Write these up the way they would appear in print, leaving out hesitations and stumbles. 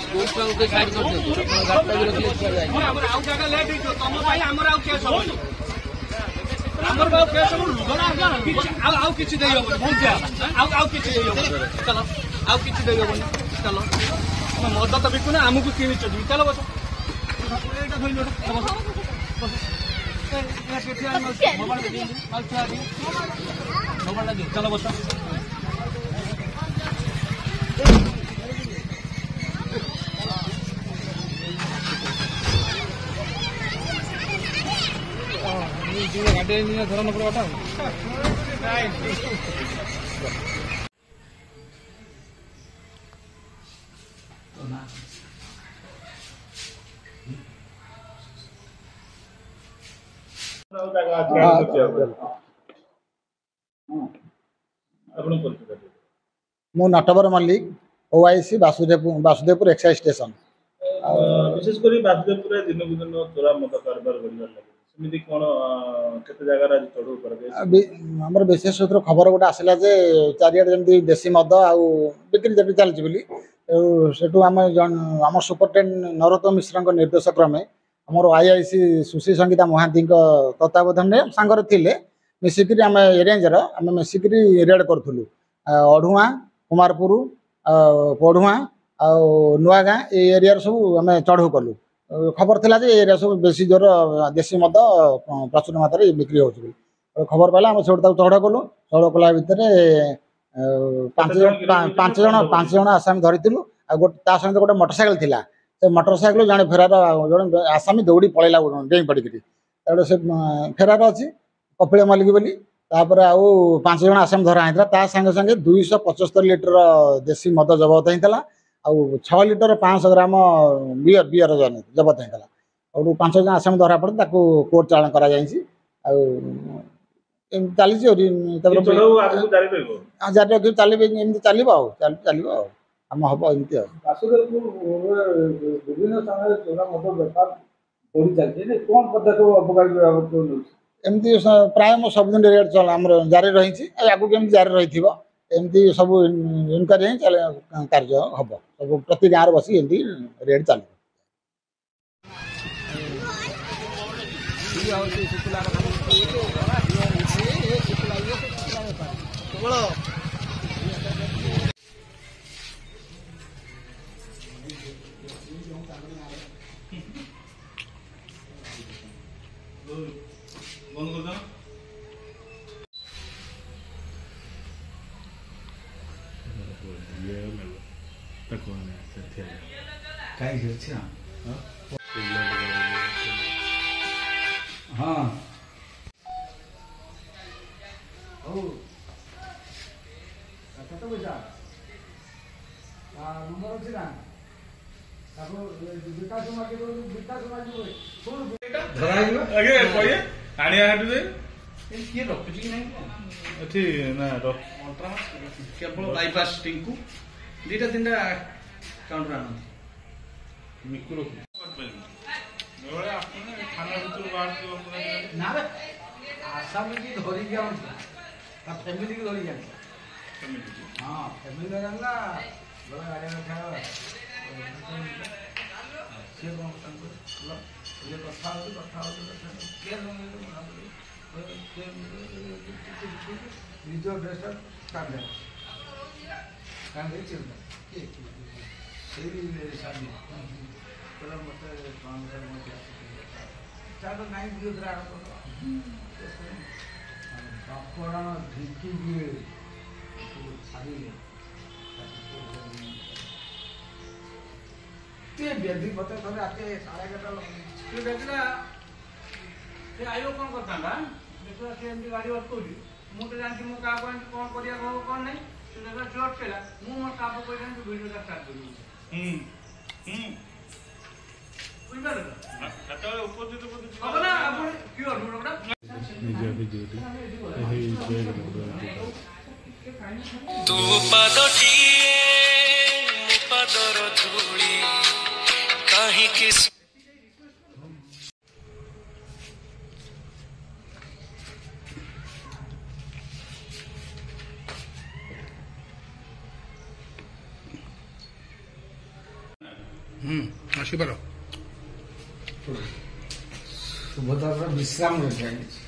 school छुआ के side कर दियो अपन गाड़ी भी रखले छुआ जाय हमर आउ जगह लेट हिजो तम भाई हमर आउ केस हो हमर बाउ केस हो लुगना आउ किछि देयो बहुत जा आउ किछि देयो चलो आउ किछि देयो चलो हम मद तो बिकुना हमकु किनि चदी चलो बस एटा धइलो बस मोबाइल दे माल छुआ दी मोबाइल दे चलो बस गाड़ी धर न पड़ा मु Natwar Mallick OIC Vasudevpur excise station विशेषकर वासुदेवपुर दिन को दिन चोरा मद कारबार बढ़िया लगे सेମିତି कौन केते जगह आज चढ़ऊ कर आमर विशेष सूत्र खबर गोटे आसला जे चारिआडे जमी देशी मद आउ बिक्री जब चलती बोली सेठू आम आम सुपरटेडेंट नरोत्तम मिश्र निर्देश क्रमे आमर आईआईसी सुश्री संगीता महांती तत्वावधान में सांगर थिले मिसिकी आम रेंजर आम मिसिकी रेड करूँ अढ़ुआ कुमारपुर पढ़ुआ नुआ गाँ ये एरिया सब आम चढ़ऊ कलु खबर थिला जे एरिया सब बेसी जोर देशी मद प्रचुर मात्रा बिक्री हो खबर पाला आम सब चढ़ कलु चढ़ कला भितर पांच जन आसामी धरी ता सहित गोटे मोटरसाइकेल थिला से मोटरसाइकेल जड़े फेरार जड़े आसामी दौड़ी पलैला डेई पड़ी से फेरार अच्छी कपिल मल्लिक बोली तापर आउ 5 जन आसामी धरा होता सागे सागे 275 लिटर देशी मद जबत होता आउ 6 लिटर 500 ग्राम बियर जबत होता और 5 जन आसामी धरा पड़े कोर्ट चालान कर चली जारी रखी चलिए चलो चलो आम हम एमती विभिन्न समय चोरा मद बेपार बढ़ी चलती कौन पदक्षेप अपकारी एमती प्राय मो सबुदिन रेट चल आम जारी रही आगू केमती जारी रही एमती सब इनक्वारी चले कार्य हम सब प्रति गाँव बस एमती रेट चलो बंद कर दो ये मेलो तक वाला है कहीं से अच्छा हाँ ओ कत पैसा नंबर अच्छी ना विकास किए रखुची कि नहीं केवल बाईपास टिंकू दीटा 3टा काउंटर आना मिकु रखु थाना भीतर बाहर ना रे आसाम की धरी गया फैमिली की धरी गया हाँ फैमिली का जानला बड़ा गाड़ी में था से कौन ये कथा हो के निज ड्रेस कांदे चिंता शादी कहला मत चार नाइन दिवस बापड़ा ढिकी दिए छाड़ी ते बेदी पते थोड़े आके 11:30 बेदना से आयो कौन करता ना देखो से एमडी गाड़ी वर्क कोडी मु तो जानती मु का पॉइंट कौन करिया कौन नहीं से देखो शॉर्ट केला मु मोर काप कोइ जान वीडियो का स्टार्ट करू बुझबार आता उपस्थित अब ना आपण क्यों रोडा निजे भिडियोटी एही बेग तू पदटिए पदर धूली काहे किस ଆସିପାର ସୁଭଦ୍ରାର ବିଶ୍ରାମ ରହିଛି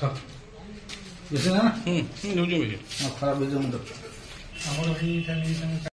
ବେଶୀ ନା ହୁଁ ହୁଁ ଖରାପ ହେଇଯିବ ମୁଣ୍ଡ ଆମର